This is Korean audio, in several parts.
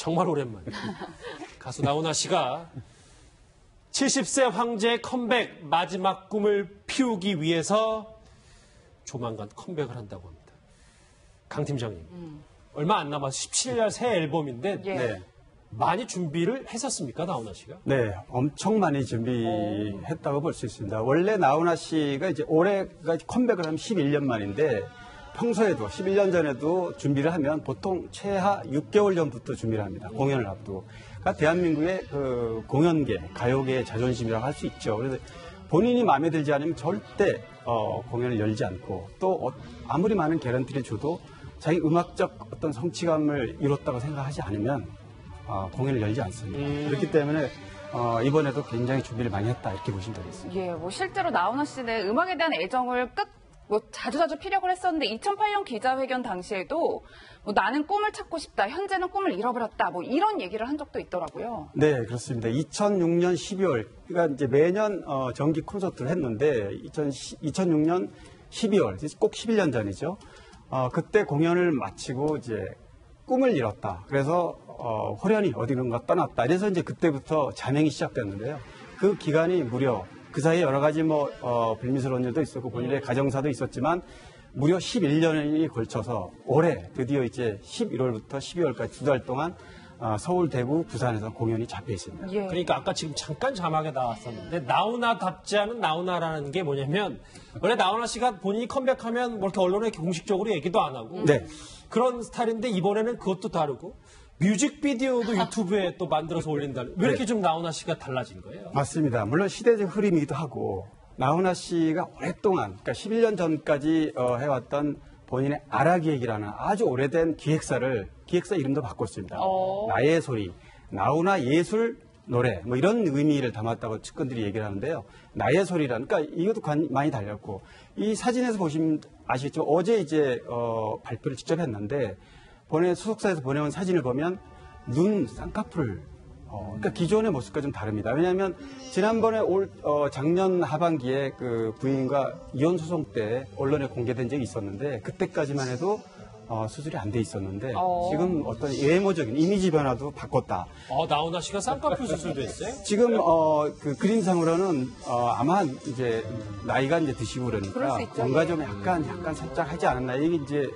정말 오랜만에 가수 나훈아 씨가 70세 황제의 컴백 마지막 꿈을 피우기 위해서 조만간 컴백을 한다고 합니다. 강 팀장님, 얼마 안 남아서 17년 새 앨범인데 네. 많이 준비를 했었습니까, 나훈아 씨가? 네, 엄청 많이 준비했다고 볼 수 있습니다. 원래 나훈아 씨가 이제 올해가 컴백을 하면 11년 만인데 평소에도 11년 전에도 준비를 하면 보통 최하 6개월 전부터 준비를 합니다. 공연을 앞두고. 그러니까 대한민국의 그 공연계, 가요계의 자존심이라고 할 수 있죠. 그래서 본인이 마음에 들지 않으면 절대 공연을 열지 않고 또 아무리 많은 개런티를 줘도 자기 음악적 어떤 성취감을 이뤘다고 생각하지 않으면 공연을 열지 않습니다. 그렇기 때문에 이번에도 굉장히 준비를 많이 했다 이렇게 보시면 되겠습니다. 예, 뭐 실제로 나훈아 씨는 음악에 대한 애정을 자주자주 피력을 했었는데 2008년 기자회견 당시에도 뭐 나는 꿈을 찾고 싶다, 현재는 꿈을 잃어버렸다, 뭐 이런 얘기를 한 적도 있더라고요. 네, 그렇습니다. 2006년 12월, 그러니까 이제 매년 정기 콘서트를 했는데 2006년 12월, 꼭 11년 전이죠. 그때 공연을 마치고 이제 꿈을 잃었다. 그래서 호련히 어디론가 떠났다. 그래서 이제 그때부터 자명이 시작됐는데요. 그 기간이 무려 그 사이에 여러 가지 불미스러운 일도 있었고 본인의 가정사도 있었지만 무려 11년이 걸쳐서 올해 드디어 이제 11월부터 12월까지 2달 동안 서울, 대구, 부산에서 공연이 잡혀 있습니다. 예. 그러니까 아까 지금 잠깐 자막에 나왔었는데 나훈아답지 않은 나훈아라는 게 뭐냐면 원래 나훈아 씨가 본인이 컴백하면 뭐 이렇게 언론에 공식적으로 얘기도 안 하고 네. 그런 스타일인데 이번에는 그것도 다르고 뮤직비디오도 유튜브에 또 만들어서 올린다. 왜 이렇게 좀 나훈아 씨가 달라진 거예요? 맞습니다. 물론 시대적 흐름이기도 하고 나훈아 씨가 오랫동안 그러니까 11년 전까지 해왔던 본인의 아라기획이라는 아주 오래된 기획사 이름도 바꿨습니다. 나의 소리, 나훈아 예술 노래 뭐 이런 의미를 담았다고 측근들이 얘기를 하는데요. 나의 소리라는 그러니까 이것도 많이 달렸고 이 사진에서 보시면 아시겠지만 어제 이제 발표를 직접 했는데 소속사에서 보내온 사진을 보면 눈 쌍꺼풀 그러니까 기존의 모습과 좀 다릅니다. 왜냐하면 지난번에 작년 하반기에 그 부인과 이혼 소송 때 언론에 공개된 적이 있었는데 그때까지만 해도 수술이 안 돼 있었는데 지금 어떤 외모적인 이미지 변화도 바꿨다. 나훈아 씨가 쌍꺼풀 수술도 했어요? 지금 그 그림상으로는 아마 이제 나이가 이제 드시고 그러니까 뭔가 좀 약간 살짝 하지 않았나 이게 이제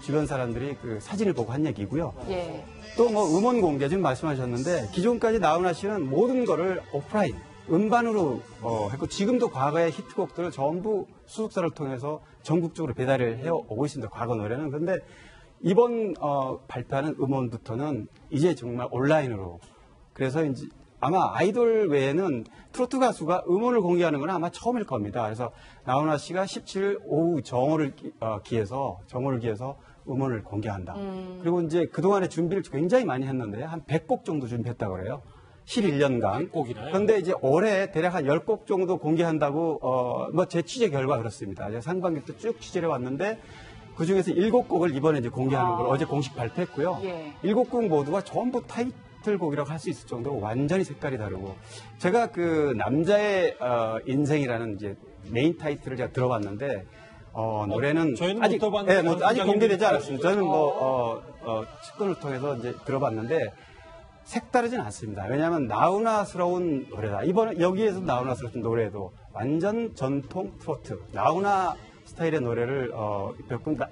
주변 사람들이 그 사진을 보고 한 얘기고요. 예. 또 음원 공개 지금 말씀하셨는데 기존까지 나훈아 씨는 모든 거를 오프라인 음반으로 했고 지금도 과거의 히트곡들을 전부 수속사를 통해서 전국적으로 배달을 해오고 있습니다. 과거 노래는. 그런데 이번 발표하는 음원부터는 이제 정말 온라인으로 그래서 이제 아마 아이돌 외에는 트로트 가수가 음원을 공개하는 건 아마 처음일 겁니다. 그래서 나훈아 씨가 17일 오후 정오를 기해서 음원을 공개한다. 그리고 이제 그동안에 준비를 굉장히 많이 했는데 한 100곡 정도 준비했다고 그래요. 11년간. 100곡이나요? 그런데 이제 올해 대략 한 10곡 정도 공개한다고 제 취재 결과 그렇습니다. 제가 상반기 때 쭉 취재를 해왔는데 그중에서 7곡을 이번에 이제 공개하는 걸 어제 공식 발표했고요. 예. 7곡 모두가 전부 타이틀곡이라고 할 수 있을 정도로 완전히 색깔이 다르고 제가 그 남자의 인생이라는 이제 메인 타이틀을 제가 들어봤는데 노래는 저희는 아직 못 들어봤는데 아직 공개되지 않았습니다. 저는 측근을 통해서 이제 들어봤는데 색다르진 않습니다. 왜냐하면 나훈아스러운 노래다. 이번에 여기에서 나훈아스러운 노래도 완전 전통 트로트 나훈아 스타일의 노래를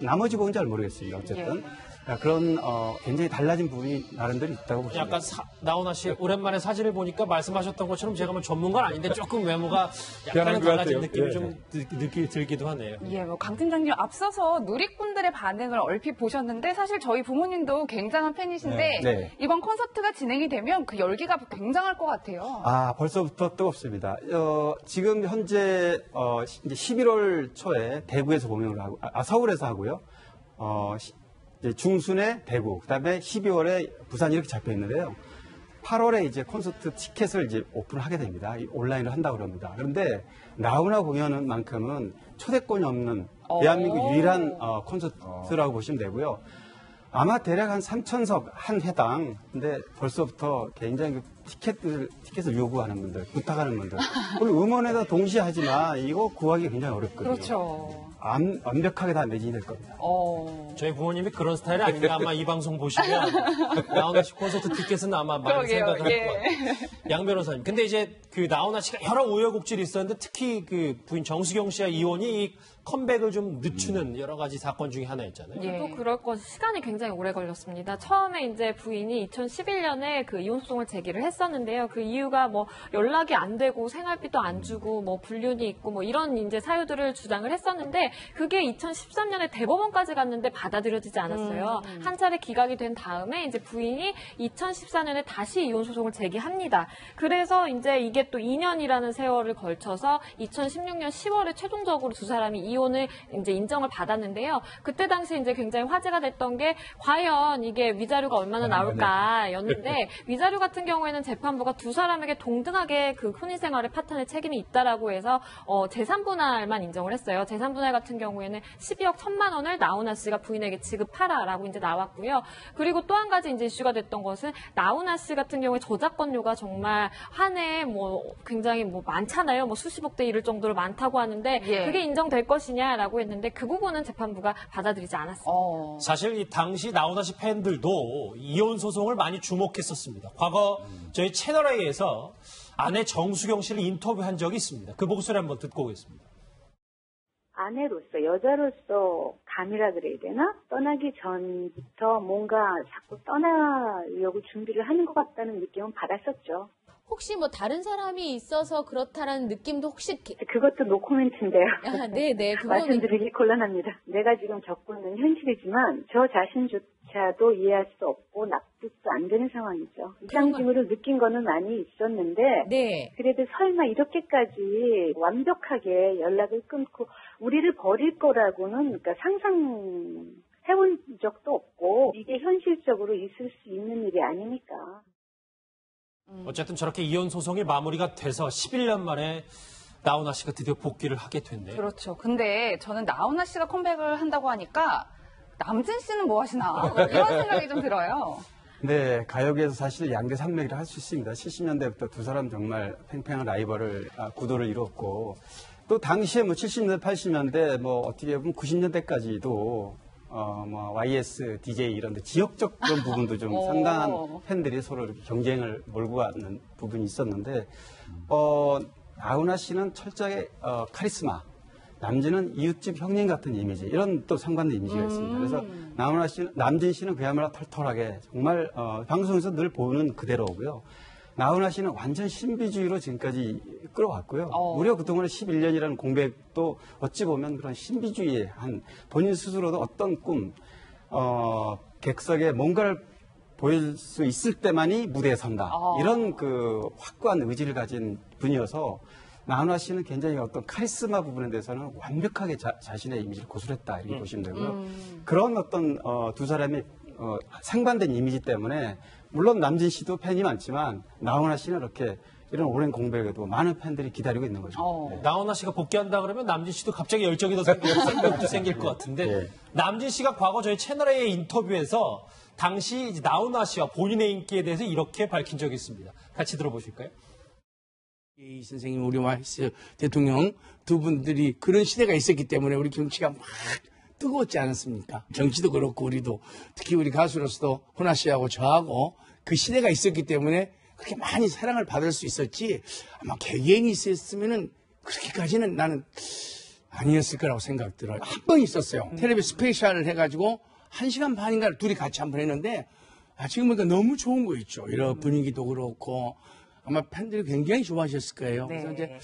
나머지 곡은 잘 모르겠습니다. 어쨌든 그런 굉장히 달라진 부분이 나름대로 있다고 보시면 약간 나훈아 씨 오랜만에 사진을 보니까 말씀하셨던 것처럼 제가 뭐 전문가는 아닌데 조금 외모가 약간은 달라진 느낌이 좀 들기도 하네요. 예, 강 팀장님 앞서서 누리꾼들의 반응을 얼핏 보셨는데 사실 저희 부모님도 굉장한 팬이신데 네. 이번 콘서트가 진행이 되면 그 열기가 굉장할 것 같아요. 벌써부터 뜨겁습니다. 지금 현재 이제 11월 초에 대구에서 공연을 하고 서울에서 하고요. 이제 중순에 대구, 그다음에 12월에 부산 이렇게 잡혀 있는데요. 8월에 이제 콘서트 티켓을 이제 오픈을 하게 됩니다. 온라인으로 한다고 합니다. 그런데 나훈아 공연은 만큼은 초대권이 없는 대한민국 유일한 콘서트라고 보시면 되고요. 아마 대략 한 3,000석 한 회당. 근데 벌써부터 굉장히 티켓을 요구하는 분들, 부탁하는 분들. 물론 음원에다 동시에 하지만 이거 구하기 굉장히 어렵거든요. 그렇죠. 완벽하게 다 매진이 될 겁니다. 저희 부모님이 그런 스타일이 아닌가 아마 이 방송 보시면 나훈아 씨 콘서트 티켓은 아마 많이 생각을 할 거예요. 양 변호사님. 근데 이제 그 나훈아 씨가 여러 우여곡절이 있었는데 특히 그 부인 정수경 씨와 이혼이 이 컴백을 좀 늦추는 여러 가지 사건 중에 하나였잖아요. 또 그럴 것 시간이 굉장히 오래 걸렸습니다. 처음에 이제 부인이 2011년에 그 이혼 소송을 제기를 했었는데요. 그 이유가 뭐 연락이 안 되고 생활비도 안 주고 뭐 불륜이 있고 뭐 이런 이제 사유들을 주장을 했었는데 그게 2013년에 대법원까지 갔는데 받아들여지지 않았어요. 한 차례 기각이 된 다음에 이제 부인이 2014년에 다시 이혼 소송을 제기합니다. 그래서 이제 이게 또 2년이라는 세월을 걸쳐서 2016년 10월에 최종적으로 두 사람이 이혼을 이제 인정을 받았는데요. 그때 당시 이제 굉장히 화제가 됐던 게 과연 이게 위자료가 얼마나 나올까였는데 위자료 같은 경우에는 재판부가 두 사람에게 동등하게 그 혼인 생활의 파탄의 책임이 있다라고 해서 재산 분할만 인정을 했어요. 재산 분할 같은 경우에는 12억 1,000만 원을 나훈아 씨가 부인에게 지급하라라고 이제 나왔고요. 그리고 또 한 가지 이제 이슈가 됐던 것은 나훈아 씨 같은 경우에 저작권료가 정말 한 해에 뭐 굉장히 뭐 많잖아요. 뭐 수십억 대 이를 정도로 많다고 하는데 그게 인정될 것이냐라고 했는데 그 부분은 재판부가 받아들이지 않았습니다. 사실 이 당시 나훈아 씨 팬들도 이혼 소송을 많이 주목했었습니다. 과거 저희 채널A에서 아내 정수경 씨를 인터뷰한 적이 있습니다. 그 목소리 한번 듣고 오겠습니다. 아내로서, 여자로서 감이라 그래야 되나? 떠나기 전부터 뭔가 자꾸 떠나려고 준비를 하는 것 같다는 느낌은 받았었죠. 혹시 뭐 다른 사람이 있어서 그렇다라는 느낌도 혹시 그것도 노코멘트인데요. 네네. 말씀드리기 곤란합니다. 내가 지금 겪고 있는 현실이지만 저 자신조차도 이해할 수 없고 납득도 안 되는 상황이죠. 이상징후를 느낀 거는 많이 있었는데 네. 그래도 설마 이렇게까지 완벽하게 연락을 끊고 우리를 버릴 거라고는 그러니까 상상해본 적도 없고 이게 현실적으로 있을 수 있는 일이 아니니까. 어쨌든 저렇게 이혼 소송이 마무리가 돼서 11년 만에 나훈아 씨가 드디어 복귀를 하게 됐네요. 그렇죠. 근데 저는 나훈아 씨가 컴백을 한다고 하니까 남진 씨는 뭐 하시나 이런 생각이 좀 들어요. 네, 가요계에서 사실 양대 산맥이라 할 수 있습니다. 70년대부터 두 사람 정말 팽팽한 라이벌을 구도를 이루었고 또 당시에 뭐 70년대, 80년대 뭐 어떻게 보면 90년대까지도 뭐 YS, DJ 이런 데 지역적 그런 부분도 좀 상당한 팬들이 서로 이렇게 경쟁을 몰고 가는 부분이 있었는데 나훈아 씨는 철저하게 카리스마, 남진은 이웃집 형님 같은 이미지 이런 또 상반된 이미지가 있습니다. 그래서 남진 씨는 그야말로 털털하게 정말 방송에서 늘 보는 그대로고요. 나훈아 씨는 완전 신비주의로 지금까지 끌어왔고요. 무려 그동안에 11년이라는 공백도 어찌 보면 그런 신비주의의 한 본인 스스로도 어떤 꿈, 객석에 뭔가를 보일 수 있을 때만이 무대에 선다. 이런 그 확고한 의지를 가진 분이어서 나훈아 씨는 굉장히 어떤 카리스마 부분에 대해서는 완벽하게 자신의 이미지를 고수했다. 이렇게 보시면 되고요. 그런 어떤 두 사람이 상반된 이미지 때문에 물론 남진 씨도 팬이 많지만 나훈아 씨는 이렇게 이런 오랜 공백에도 많은 팬들이 기다리고 있는 거죠. 네. 나훈아 씨가 복귀한다 그러면 남진 씨도 갑자기 열정이 더 생기고 생길 것 같은데 네. 남진 씨가 과거 저희 채널A의 인터뷰에서 당시 이제 나훈아 씨와 본인의 인기에 대해서 이렇게 밝힌 적이 있습니다. 같이 들어보실까요? 이 선생님, 우리 와이스 대통령 두 분들이 그런 시대가 있었기 때문에 우리 정치가 막 뜨거웠지 않았습니까? 정치도 그렇고 우리도 특히 우리 가수로서도 훈아 씨하고 저하고 그 시대가 있었기 때문에 그렇게 많이 사랑을 받을 수 있었지 아마 개개인이 있었으면은 그렇게까지는 나는 아니었을 거라고 생각 들어요. 한 번 있었어요. 텔레비 스페셜을 해가지고 1시간 반인가 둘이 같이 한 번 했는데 지금 보니까 너무 좋은 거 있죠. 이런 분위기도 그렇고 아마 팬들이 굉장히 좋아하셨을 거예요. 그래서 이제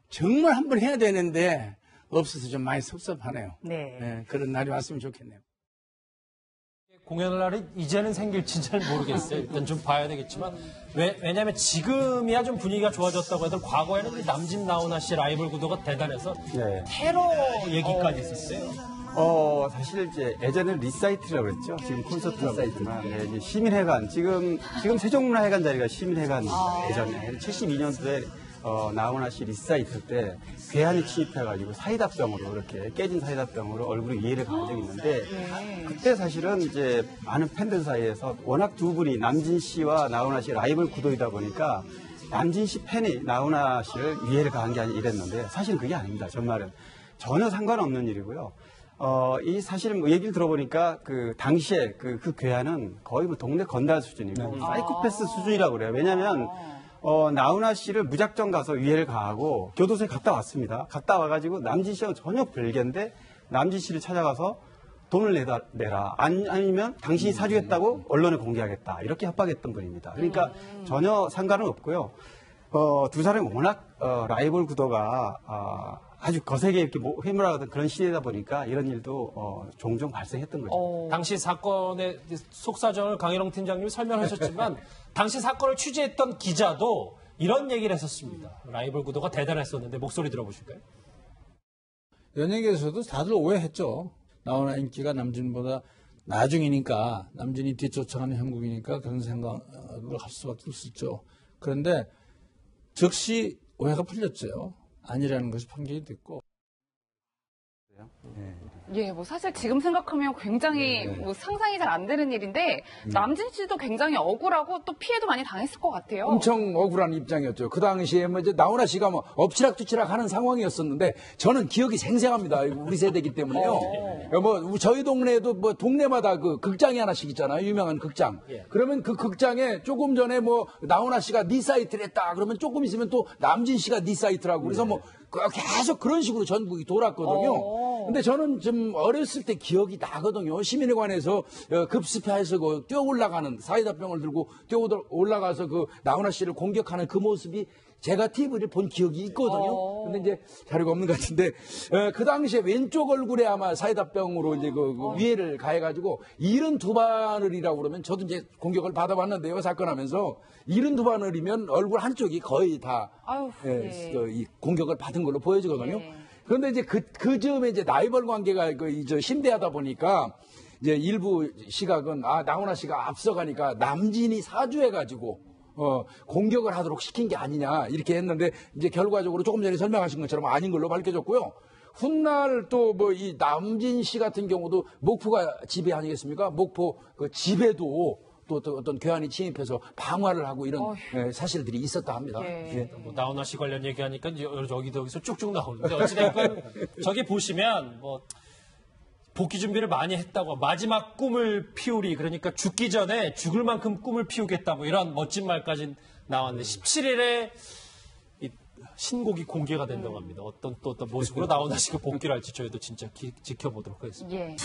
정말 한 번 해야 되는데 없어서 좀 많이 섭섭하네요. 네, 그런 날이 왔으면 좋겠네요. 공연할 날이 이제는 생길지 잘 모르겠어요. 일단 좀 봐야 되겠지만 왜냐하면 지금이야 좀 분위기가 좋아졌다고 해도 과거에는 남진 나훈아 씨 라이벌 구도가 대단해서 네. 테러 얘기까지 있었어요. 사실 이제 예전에 리사이트라고 그랬죠. 지금 콘서트 리사이트만 이제 시민회관 지금 세종문화회관 자리가 시민회관 예전에 72년도에 나훈아 씨 리사이트 때 괴한이 침입해가지고 사이다병으로 이렇게 깨진 사이다병으로 얼굴에 이해를 가한 적이 있는데 그때 사실은 이제 많은 팬들 사이에서 워낙 두 분이 남진 씨와 나훈아 씨 라이벌 구도이다 보니까 남진 씨 팬이 나훈아 씨를 이해를 가한 게 아니라 이랬는데 사실은 그게 아닙니다. 정말은 전혀 상관없는 일이고요. 이 사실은 뭐 얘기를 들어보니까 그 당시에 그 괴한은 거의 뭐 동네 건달 수준이고 사이코패스 수준이라고 그래요. 왜냐하면 나훈아 씨를 무작정 가서 위해를 가하고 교도소에 갔다 왔습니다. 갔다 와가지고 남진 씨하고 전혀 별개인데 남진 씨를 찾아가서 돈을 내라. 아니면 당신이 사주겠다고 언론에 공개하겠다. 이렇게 협박했던 분입니다. 그러니까 전혀 상관은 없고요. 두 사람이 워낙 라이벌 구도가 아주 거세게 이렇게 회물하던 그런 시대다 보니까 이런 일도 종종 발생했던 거죠. 당시 사건의 속사정을 강일홍 팀장님이 설명하셨지만 당시 사건을 취재했던 기자도 이런 얘기를 했었습니다. 라이벌 구도가 대단했었는데 목소리 들어보실까요? 연예계에서도 다들 오해했죠. 나훈아 인기가 남진보다 나중이니까 남진이 뒤쫓아가는 형국이니까 그런 생각을 할 수밖에 없었죠. 그런데 즉시 오해가 풀렸죠. 아니라는 것이 판결이 됐고. 예, 뭐 사실 지금 생각하면 굉장히 뭐 상상이 잘 안 되는 일인데 남진 씨도 굉장히 억울하고 또 피해도 많이 당했을 것 같아요. 엄청 억울한 입장이었죠. 그 당시에 뭐 이제 나훈아 씨가 뭐 엎치락뒤치락 하는 상황이었었는데 저는 기억이 생생합니다. 우리 세대이기 때문에요. 뭐 저희 동네에도 뭐 동네마다 그 극장이 하나씩 있잖아요. 유명한 극장. 그러면 그 극장에 조금 전에 뭐 나훈아 씨가 네 사이트를 했다. 그러면 조금 있으면 또 남진 씨가 네 사이트라고. 그래서 뭐 계속 그런 식으로 전국이 돌았거든요. 근데 저는 좀 어렸을 때 기억이 나거든요. 시민회관에서 급습해서 뛰어 올라가는 사이다병을 들고 뛰어 올라가서 그 나훈아 씨를 공격하는 그 모습이 제가 TV를 본 기억이 있거든요. 근데 이제 자료가 없는 것 같은데 그 당시에 왼쪽 얼굴에 아마 사이다병으로 이제 그 위해를 가해가지고 72바늘이라고 그러면 저도 이제 공격을 받아봤는데요. 사건하면서 72바늘이면 얼굴 한쪽이 거의 다 이 공격을 받은 걸로 보여지거든요. 그런데 이제 그 즈음에 이제 라이벌 관계가 이제 심대하다 보니까 이제 일부 시각은 나훈아 씨가 앞서가니까 남진이 사주해가지고 공격을 하도록 시킨 게 아니냐 이렇게 했는데 이제 결과적으로 조금 전에 설명하신 것처럼 아닌 걸로 밝혀졌고요. 훗날 또 뭐 이 남진 씨 같은 경우도 목포가 지배 아니겠습니까? 목포 그 집에도 또 어떤 괴한이 침입해서 방화를 하고 이런 사실들이 있었다 합니다. 뭐 나훈아 씨 관련 얘기하니까 여기서 쭉쭉 나오는데 어찌됐건 저기 보시면 뭐 복귀 준비를 많이 했다고 마지막 꿈을 피우리 그러니까 죽기 전에 죽을 만큼 꿈을 피우겠다 뭐 이런 멋진 말까지 나왔는데 17일에 이 신곡이 공개가 된다고 합니다. 어떤 모습으로 나훈아 씨가 복귀를 할지 저희도 진짜 지켜보도록 하겠습니다. 예.